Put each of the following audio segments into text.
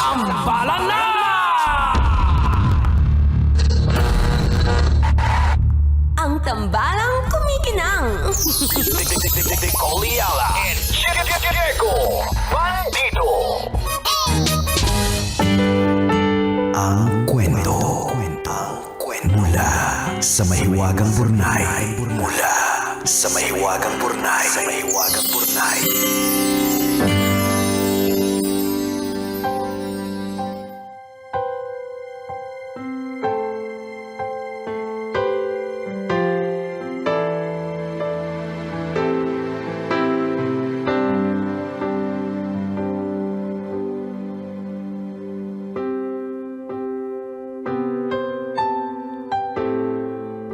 Tambalan na! Ang tambalang kumikinang. Nicole Ayala and Diego Bandido. Ang kwento. Mula sa mahiwagang Burnay. Mula sa mahiwagang Burnay.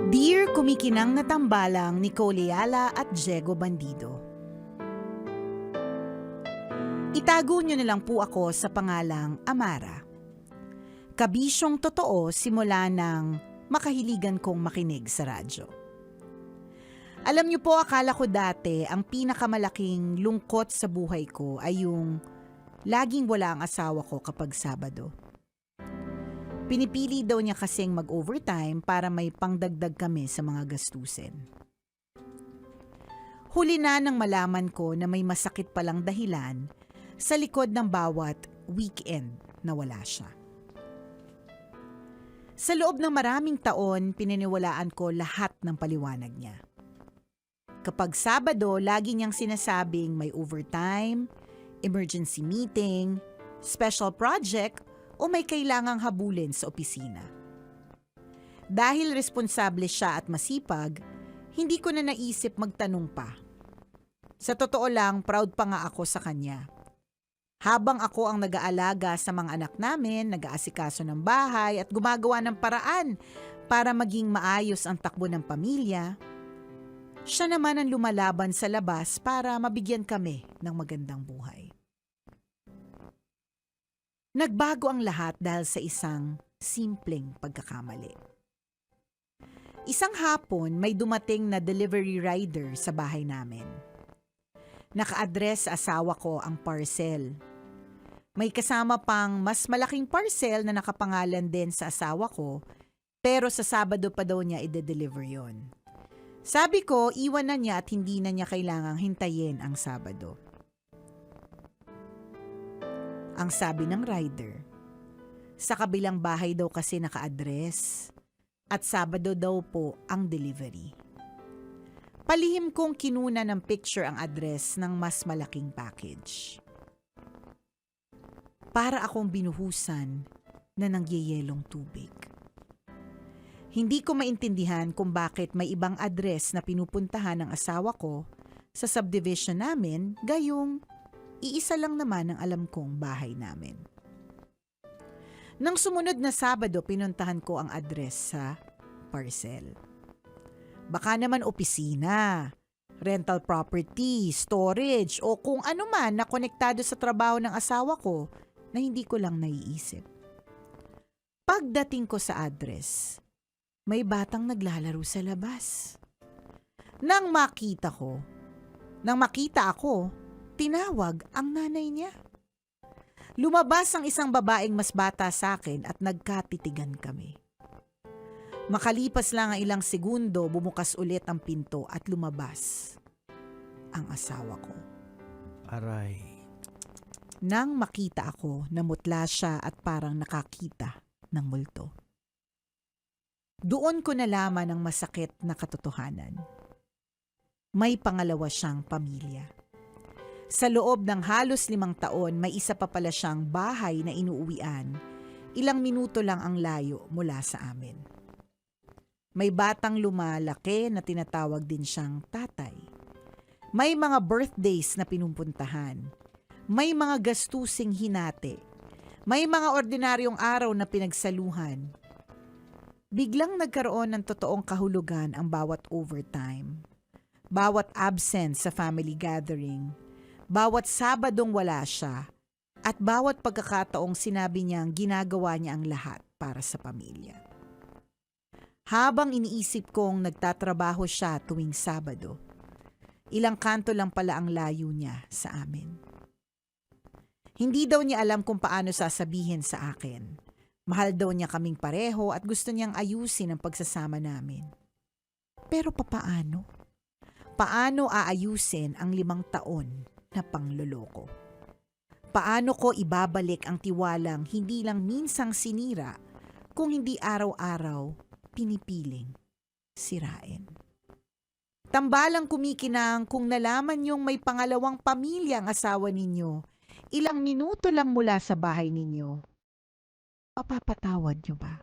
Dear kumikinang na tambalang Nicole Ayala at Diego Bandido. Itago niyo na lang po ako sa pangalang Amara. Kabisyong totoo simula nang makahiligan kong makinig sa radyo. Alam niyo po, akala ko dati ang pinakamalaking lungkot sa buhay ko ay yung laging wala ang asawa ko kapag Sabado. Pinipili daw niya kasing mag-overtime para may pangdagdag kami sa mga gastusin. Huli na nang malaman ko na may masakit palang dahilan sa likod ng bawat weekend na wala siya. Sa loob ng maraming taon, pininiwalaan ko lahat ng paliwanag niya. Kapag Sabado, lagi niyang sinasabing may overtime, emergency meeting, special project, o may kailangang habulin sa opisina. Dahil responsable siya at masipag, hindi ko na naisip magtanong pa. Sa totoo lang, proud pa nga ako sa kanya. Habang ako ang nag-aalaga sa mga anak namin, nag-aasikaso ng bahay at gumagawa ng paraan para maging maayos ang takbo ng pamilya, siya naman ang lumalaban sa labas para mabigyan kami ng magandang buhay. Nagbago ang lahat dahil sa isang simpleng pagkakamali. Isang hapon, may dumating na delivery rider sa bahay namin. Naka-address sa asawa ko ang parcel. May kasama pang mas malaking parcel na nakapangalan din sa asawa ko, pero sa Sabado pa daw niya ide-deliver yon. Sabi ko, iwan na niya at hindi na niya kailangang hintayin ang Sabado. Ang sabi ng rider, sa kabilang bahay daw kasi naka-address at Sabado daw po ang delivery. Palihim kong kinuna ng picture ang address ng mas malaking package. Para akong binuhusan na nangyayelong tubig. Hindi ko maintindihan kung bakit may ibang address na pinupuntahan ng asawa ko sa subdivision namin, gayong iisa lang naman ang alam kong bahay namin. Nang sumunod na Sabado, pinuntahan ko ang address sa parcel. Baka naman opisina, rental property, storage, o kung ano man na konektado sa trabaho ng asawa ko na hindi ko lang naiisip. Pagdating ko sa address, may batang naglalaro sa labas. Nang makita ako, tinawag ang nanay niya. Lumabas ang isang babaeng mas bata sa akin at nagkatitigan kami. Makalipas lang ang ilang segundo, bumukas ulit ang pinto at lumabas ang asawa ko. Aray. Nang makita ako, namutla siya at parang nakakita ng multo. Doon ko nalaman ang masakit na katotohanan. May pangalawa siyang pamilya. Sa loob ng halos 5 taon, may isa pa pala siyang bahay na inuuwian. Ilang minuto lang ang layo mula sa amin. May batang lumalaki na tinatawag din siyang tatay. May mga birthdays na pinupuntahan. May mga gastusing hinati. May mga ordinaryong araw na pinagsaluhan. Biglang nagkaroon ng totoong kahulugan ang bawat overtime. Bawat absence sa family gathering. Bawat Sabadong wala siya. At bawat pagkakataong sinabi niyang ginagawa niya ang lahat para sa pamilya. Habang iniisip kong nagtatrabaho siya tuwing Sabado, ilang kanto lang pala ang layo niya sa amin. Hindi daw niya alam kung paano sasabihin sa akin. Mahal daw niya kaming pareho at gusto niyang ayusin ang pagsasama namin. Pero papaano? Paano aayusin ang 5 taon na pangloloko? Paano ko ibabalik ang tiwalang hindi lang minsang sinira, kung hindi araw-araw pinipiling sirain? Tambalang kumikinang kung nalaman niyong may pangalawang pamilya ang asawa ninyo, ilang minuto lang mula sa bahay ninyo, mapapatawad niyo ba?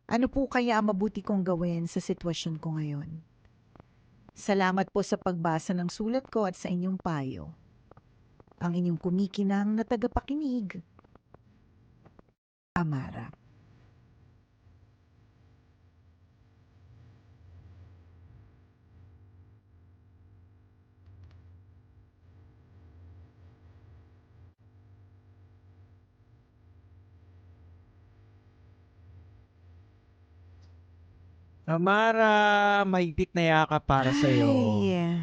Ano po kaya ang mabuti kong gawin sa sitwasyon ko ngayon? Salamat po sa pagbasa ng sulat ko at sa inyong payo. Ang inyong kumikinang na tagapakinig, Amara. Amara, mahigpit na yakap para sa'yo. Ay,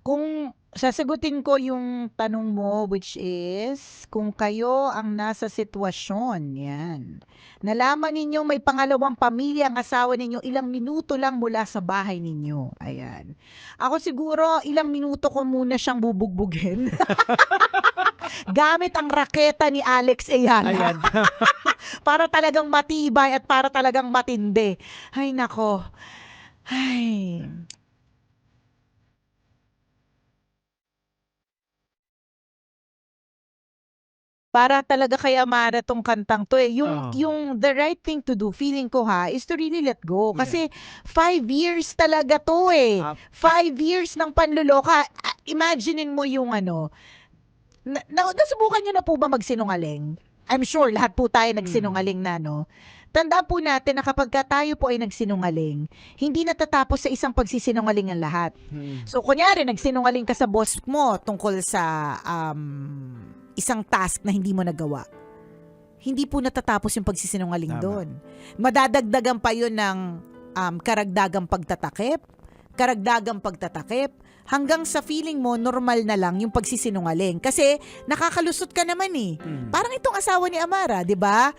kung sasagutin ko yung tanong mo, which is, kung kayo ang nasa sitwasyon, yan. Nalaman ninyo may pangalawang pamilya ang asawa ninyo, ilang minuto lang mula sa bahay ninyo. Ayan. Ako siguro, ilang minuto ko muna siyang bubugbugin. Gamit ang raketa ni Alex Ayala. Ayan. Para talagang matibay at para talagang matindi. Ay, nako. Ay. Para talaga kay Amara tong kantang to eh. Oo. Yung the right thing to do, feeling ko is to really let go. Yeah. Kasi 5 years talaga to eh. Ah, 5 years ng panluloka. Imaginein mo yung ano. Nasubukan niyo na po ba magsinungaling? I'm sure lahat po tayo nagsinungaling na, no? Tandaan po natin na kapag tayo po ay nagsinungaling, hindi natatapos sa isang pagsisinungaling ang lahat. So, kunyari, nagsinungaling ka sa boss mo tungkol sa isang task na hindi mo nagawa. Hindi po natatapos yung pagsisinungaling Tama. doon. Madadagdagan pa yun ng karagdagang pagtatakip, hanggang sa feeling mo normal na lang yung pagsisinungaling. Kasi nakakalusot ka naman eh. Parang itong asawa ni Amara, di ba?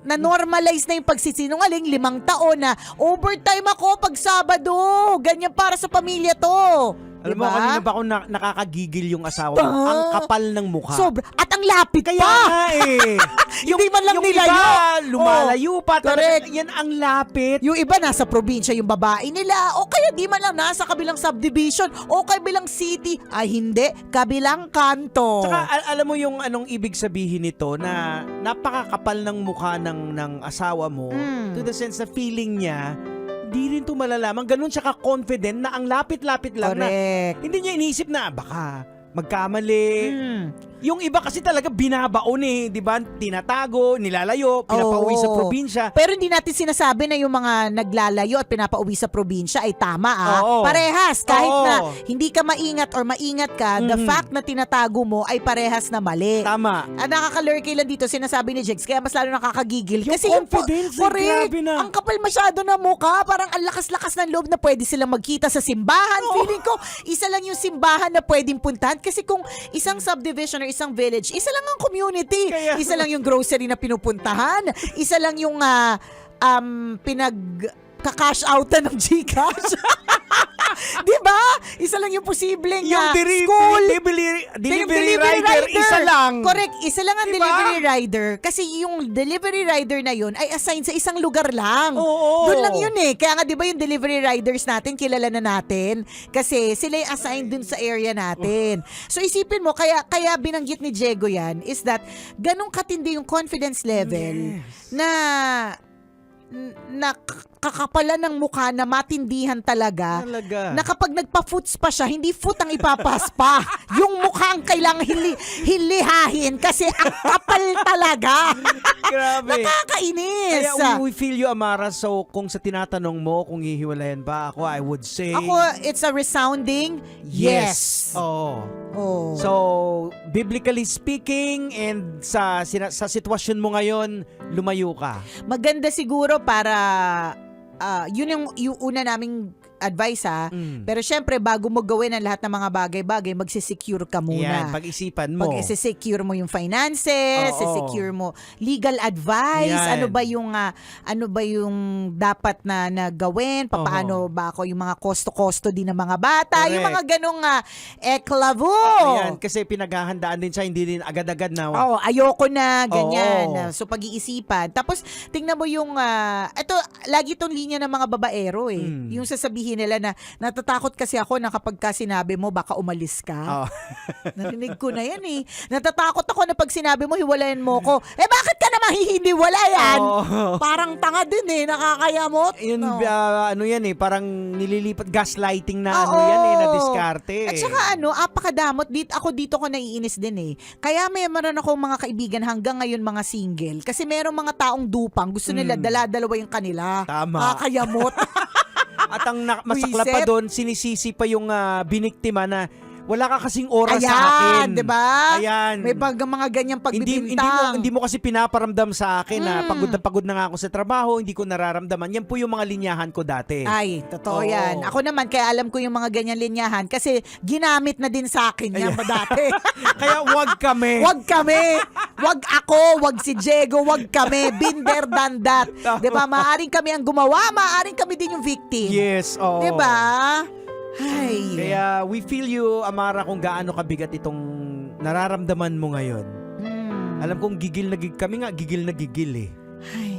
Na-normalize na yung pagsisinungaling, 5 taon na overtime ako pag Sabado. Ganyan para sa pamilya to. Alam Diba? mo, kanina ba ako nakakagigil yung asawa mo? Ang kapal ng mukha. Sobra. At ang lapit Kaya pa. nga eh. Hindi man lang yung nilayo. iba, lumalayo pa. correct. Yan ang lapit. Yung iba nasa probinsya yung babae nila, o kaya di man lang nasa kabilang subdivision o kabilang city. Ay hindi, kabilang kanto. Tsaka alam mo yung anong ibig sabihin nito na napakakapal ng mukha ng asawa mo to the sense na feeling niya di rin to malalaman. Ganun siya ka-confident na ang lapit-lapit lang na Correct. hindi niya inisip na baka magkamali. Mm. Yung iba kasi talaga binabaon eh, di ba? Tinatago, nilalayo, pinapauwi sa Oo. probinsya. Pero hindi natin sinasabi na yung mga naglalayo at pinapauwi sa probinsya ay tama Oo. Parehas. Kahit Oo. na hindi ka maingat or maingat ka, the fact na tinatago mo ay parehas na mali. Tama. Ang nakakalurky lang dito, sinasabi ni Jex, kaya mas lalo nakakagigil. Yung Kasi confidence, correct, grabe na. ang kapal masyado na mukha, parang ang lakas-lakas ng loob na pwede silang magkita sa simbahan. Feeling ko, isa lang yung simbahan na pwedeng puntahan. Kasi kung isang subdivision or isang village, isa lang ang community. Kaya- Isa lang yung grocery na pinupuntahan. Isa lang yung pinag-cash outan ng GCash. Di ba? Isa lang yung posibleng Yung school. delivery rider, isa lang. Correct, isa lang ang Diba? delivery rider. Kasi yung delivery rider na yun ay assigned sa isang lugar lang. Oo. Doon lang yun eh. Kaya nga di ba yung delivery riders natin, kilala na natin. Kasi sila yung assigned dun sa area natin. So isipin mo, kaya binanggit ni Diego yan, is that ganong katindi yung confidence level na kakapalan ng mukha na matindihan talaga. Na kapag nagpa-foots pa siya, hindi foot ang ipapas pa. Yung mukha ang kailangan hilihahin kasi ang kapal talaga. Grabe. Nakakainis. Kaya we feel you, Amara. So, kung sa tinatanong mo, kung hihiwalayan ba ako, I would say... Ako, it's a resounding yes. Oo. Oh. So, biblically speaking, and sa sitwasyon mo ngayon, lumayo ka. Maganda siguro para yun yung una naming advice ha. Mm. Pero syempre, bago mo gawin ang lahat ng mga bagay-bagay, magsisecure ka Yan, muna. pag-isipan mo. Pag-secure mo yung finances, Oo. secure mo legal advice, Yan. ano ba yung dapat na gawin, paano ba ako yung mga kosto-kosto din ng mga bata, Correct. yung mga ganong eklavo. Ayan, kasi pinaghahandaan din siya, hindi din agad-agad na. Oo, ayoko na, ganyan. Oo. So, pag-iisipan. Tapos, tingnan mo yung, ito, lagi itong linya ng mga babaero eh. Yung sasabihin nila na, natatakot kasi ako na kapag ka sinabi mo, baka umalis ka. Oh. Narinig ko na yan eh. Natatakot ako na pag sinabi mo, hiwalayan mo ko. Eh, bakit ka naman hihiniwalayan? Oo. Parang tanga din eh, nakakayamot. Yun, No. ano yan eh, parang nililipat, gaslighting na Oo. ano yan eh, na diskarte. At saka apakadamot, dito ko naiinis din eh. Kaya meron akong mga kaibigan hanggang ngayon mga single. Kasi merong mga taong dupang, gusto nila dala-dalawa yung kanila. Tama. Kakayamot. At ang masakla pa Wiset. doon, sinisisi pa yung biniktima na wala ka kasing oras sa Ayan, akin. 'di ba? Ayan. May mga ganyang pagbibintang. Hindi mo kasi pinaparamdam sa akin na pagod na nga ako sa trabaho, hindi ko nararamdaman. Yan po yung mga linyahan ko dati. Ay, totoo Oo. yan. Ako naman, kaya alam ko yung mga ganyan linyahan kasi ginamit na din sa akin yan dati. Kaya wag kami. Wag kami. Wag ako, wag si Diego, wag kami. Been there, done that. Tama. 'Di ba? Maaring kami ang gumawa, maaring kami din yung victim. Yes, oo. 'Di ba? Ay. Kaya we feel you, Amara, kung gaano kabigat itong nararamdaman mo ngayon. Alam kong gigil na gigil. Kami nga gigil na gigil eh. Ay.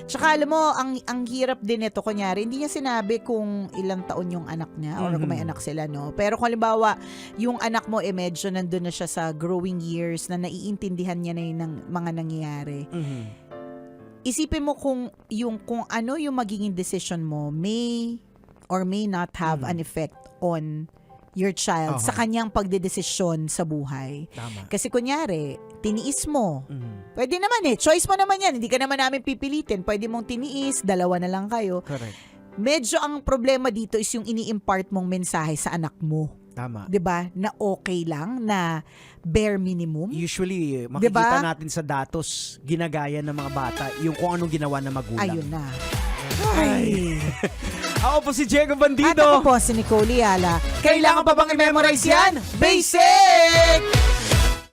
Tsaka alam mo, ang hirap din ito, kunyari, hindi niya sinabi kung ilang taon yung anak niya or kung may anak sila, no? Pero kung halimbawa, yung anak mo, medyo nandun na siya sa growing years na naiintindihan niya na yung mga nangyayari. Isipin mo kung ano yung magiging decision mo may or may not have an effect on your child sa kanyang pagdedesisyon sa buhay. Tama. Kasi kunyari, tiniis mo. Pwede naman choice mo naman yan. Hindi ka naman namin pipilitin. Pwede mong tiniis, dalawa na lang kayo. Correct. Medyo ang problema dito is yung ini-impart mong mensahe sa anak mo. Tama. 'Di ba? Na okay lang, na bare minimum. Usually, makikita Diba? natin sa datos, ginagaya ng mga bata yung kung anong ginawa ng magulang. Ayun na. Ay. Ako po si Diego At Bandido. ako po si Nicole Yala. Kailangan pa bang i-memorize yan? Basic!